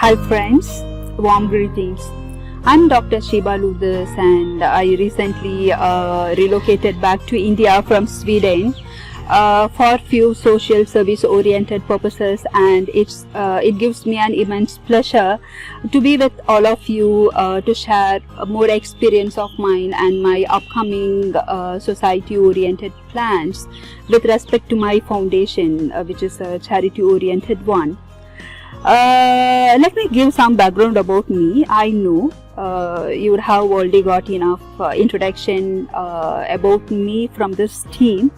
Hi friends, warm greetings. I'm Dr.Sheeba Lourdhes and I recently relocated back to India from Sweden for few social service oriented purposes, and it gives me an immense pleasure to be with all of you to share more experience of mine and my upcoming society oriented plans with respect to my foundation, which is a charity oriented one. Let me give some background about me. I know you would have already got enough introduction about me from this team.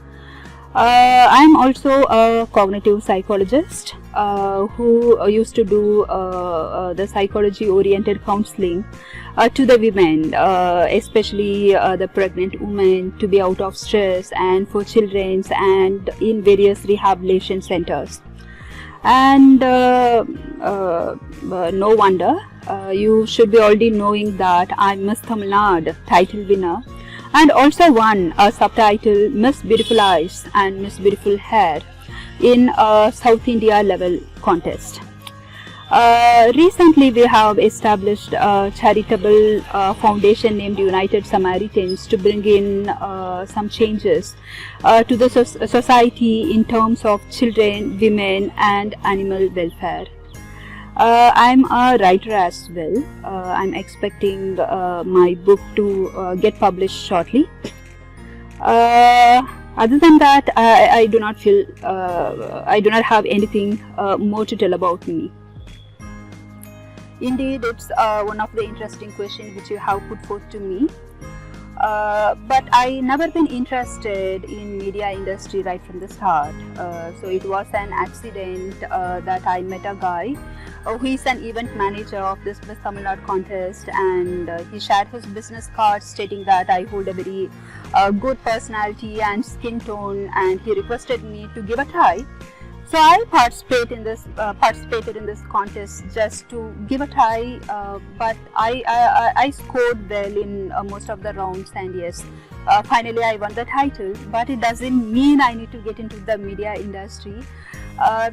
I'm also a cognitive psychologist who used to do the psychology oriented counseling to the women, especially the pregnant women, to be out of stress, and for children and in various rehabilitation centers. And no wonder you should be already knowing that I'm Miss Tamilnadu title winner, and also won a subtitle Miss Beautiful Eyes and Miss Beautiful Hair in a South India level contest. Recently we have established a charitable foundation named United Samaritans to bring in some changes to the society in terms of children, women and animal welfare. I'm a writer as well. I'm expecting my book to get published shortly. Other than that, I do not feel I do not have anything more to tell about me. Indeed, it's one of the interesting questions which you have put forth to me. But I never been interested in media industry right from the start. So it was an accident that I met a guy who is an event manager of this Miss Tamilnadu contest, and he shared his business card stating that I hold a very good personality and skin tone, and he requested me to give a try. So I participated in this contest just to give a try, but I scored well in most of the rounds, and yes, finally I won the title. But it doesn't mean I need to get into the media industry,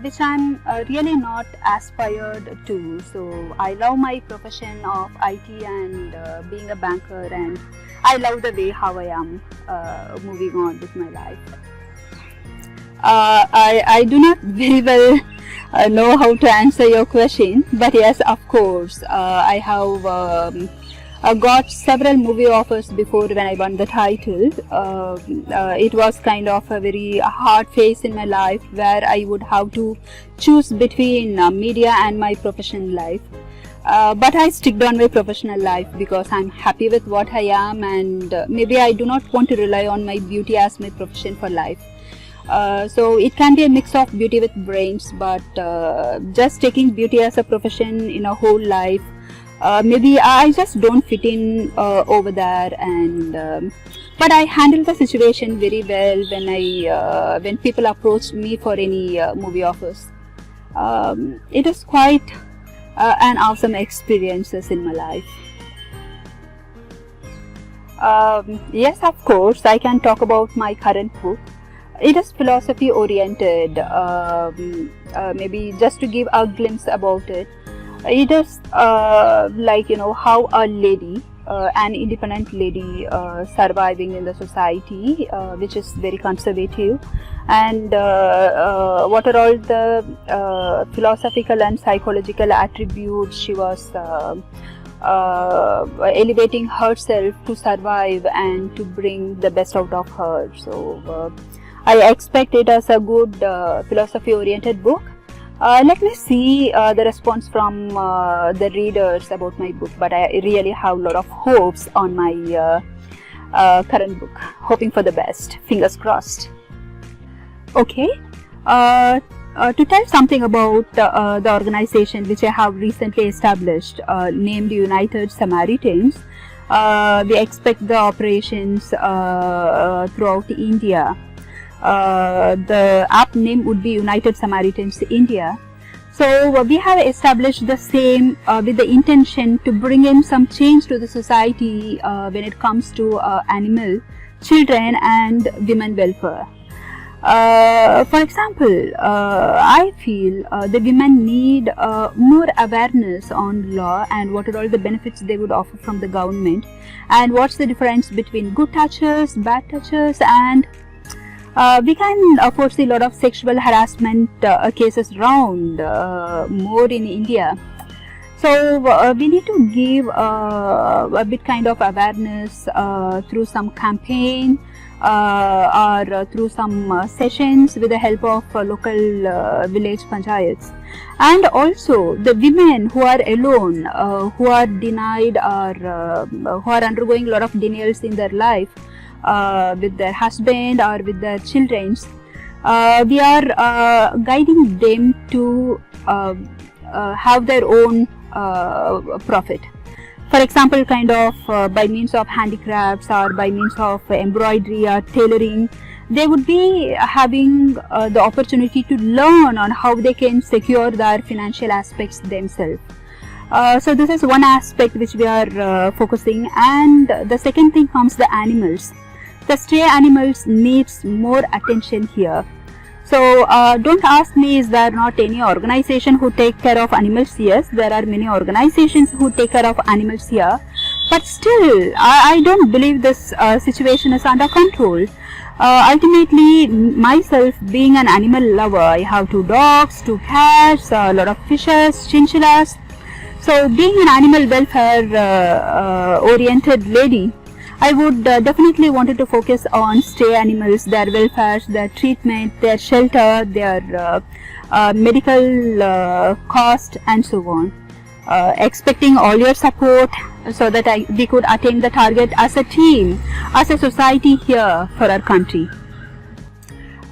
which I'm really not aspired to. So I love my profession of IT and being a banker, and I love the way how I am moving on with my life. I do not very well know how to answer your question, but yes, of course, I have got several movie offers before when I won the title. It was kind of a very hard phase in my life where I would have to choose between media and my professional life. But I sticked on my professional life because I'm happy with what I am, and maybe I do not want to rely on my beauty as my profession for life. So it can be a mix of beauty with brains, but just taking beauty as a profession in a whole life, maybe I just don't fit in over there. And but I handled the situation very well when people approached me for any movie offers. It is quite an awesome experiences in my life. Yes, of course, I can talk about my current book. It is philosophy oriented. Maybe just to give a glimpse about it, it is like, you know, how a lady, an independent lady surviving in the society which is very conservative, and what are all the philosophical and psychological attributes she was elevating herself to survive and to bring the best out of her. So I expect it as a good philosophy oriented book. Let me see the response from the readers about my book, but I really have a lot of hopes on my current book. Hoping for the best. Fingers crossed. Okay. To tell something about the organization which I have recently established, named United Samaritans. We expect the operations throughout India. The app name would be United Samaritans India. So we have established the same with the intention to bring in some change to the society when it comes to animal, children and women welfare. For example, I feel the women need more awareness on law and what are all the benefits they would offer from the government, and what's the difference between good touchers, bad touchers, and we can foresee a lot of sexual harassment cases around more in India. So we need to give a bit kind of awareness through some campaign or through some sessions with the help of local village panchayats. And also the women who are alone, who are denied or who are undergoing a lot of denials in their life with their husband or with their children, we are guiding them to have their own profit. For example, kind of by means of handicrafts or by means of embroidery or tailoring, they would be having the opportunity to learn on how they can secure their financial aspects themselves. So this is one aspect which we are focusing. And the second thing comes the animals. The stray animals needs more attention here. So don't ask me, is there not any organization who take care of animals? Yes, there are many organizations who take care of animals here, but still I don't believe this situation is under control. Ultimately, myself being an animal lover, I have 2 dogs, 2 cats, a lot of fishes, chinchillas. So being an animal welfare oriented lady, I would definitely wanted to focus on stray animals, their welfare, their treatment, their shelter, their medical cost and so on. Expecting all your support so that we could attain the target as a team, as a society here for our country.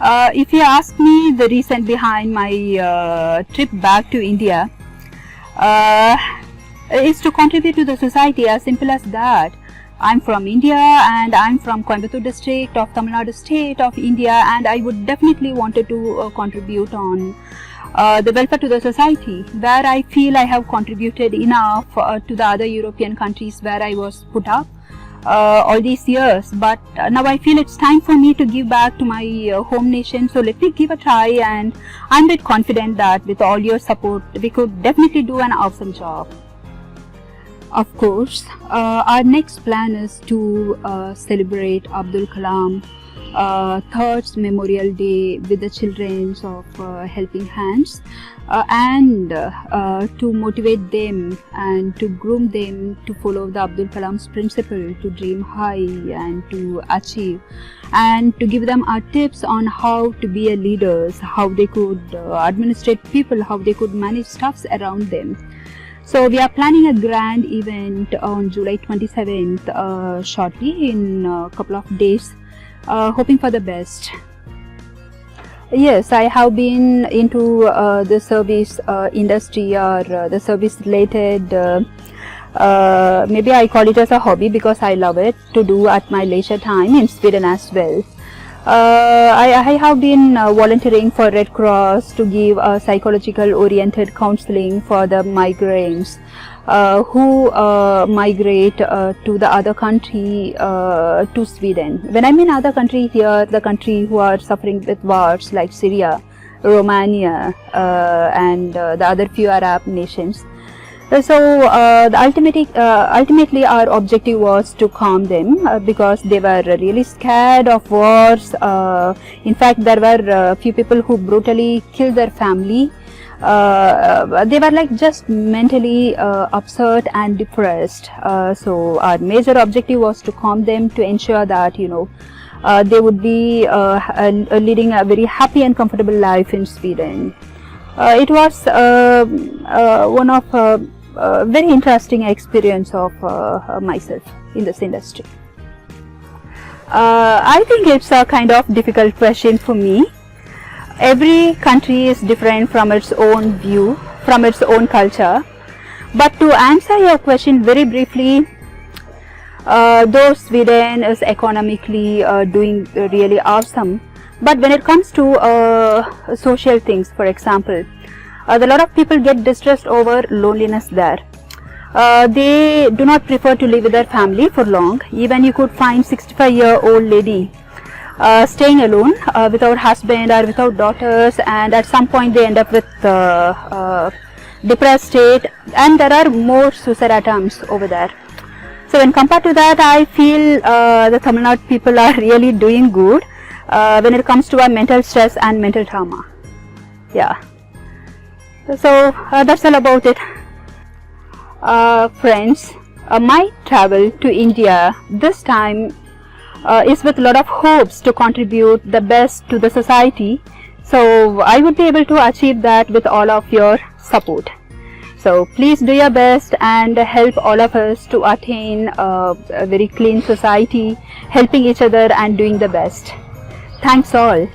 If you ask me the reason behind my trip back to India, is to contribute to the society, as simple as that. I'm from India and I'm from Coimbatore district of Tamilnadu state of India, and I would definitely wanted to contribute on the welfare to the society, where I feel I have contributed enough to the other European countries where I was put up all these years. But now I feel it's time for me to give back to my home nation. So let me give a try, and I'm a bit confident that with all your support we could definitely do an awesome job. Of course, our next plan is to celebrate Abdul Kalam 3rd Memorial Day with the children of Helping Hands, and to motivate them and to groom them to follow the Abdul Kalam's principle, to dream high and to achieve, and to give them our tips on how to be a leaders, how they could administrate people, how they could manage stuffs around them. So we are planning a grand event on July 27th shortly, in a couple of days, hoping for the best. Yes, I have been into the service industry or the service related, maybe I call it as a hobby because I love it to do at my leisure time in Sweden as well. I have been volunteering for Red Cross to give psychological oriented counseling for the migrants who migrate to the other country, to Sweden. When I mean other country here, the country who are suffering with wars like Syria, Romania, and the other few Arab nations. So ultimately our objective was to calm them because they were really scared of wars. In fact, there were a few people who brutally killed their family. They were like just mentally upset and depressed. So our major objective was to calm them, to ensure that they would be leading a very happy and comfortable life in Sweden. It was one of very interesting experience of myself in this industry. I think it's a kind of difficult question for me. Every country is different from its own view, from its own culture. But to answer your question very briefly, though Sweden is economically doing really awesome, but when it comes to social things, for example, a lot of people get distressed over loneliness there. They do not prefer to live with their family for long. Even you could find 65-year-old lady staying alone without husband or without daughters, and at some point they end up with depressed state, and there are more suicide attempts over there. So when compared to that, I feel the Tamilnadu people are really doing good when it comes to our mental stress and mental trauma. Yeah. So that's all about it. Friends, my travel to India this time is with a lot of hopes to contribute the best to the society. So I would be able to achieve that with all of your support. So please do your best and help all of us to attain a very clean society, helping each other and doing the best. Thanks all.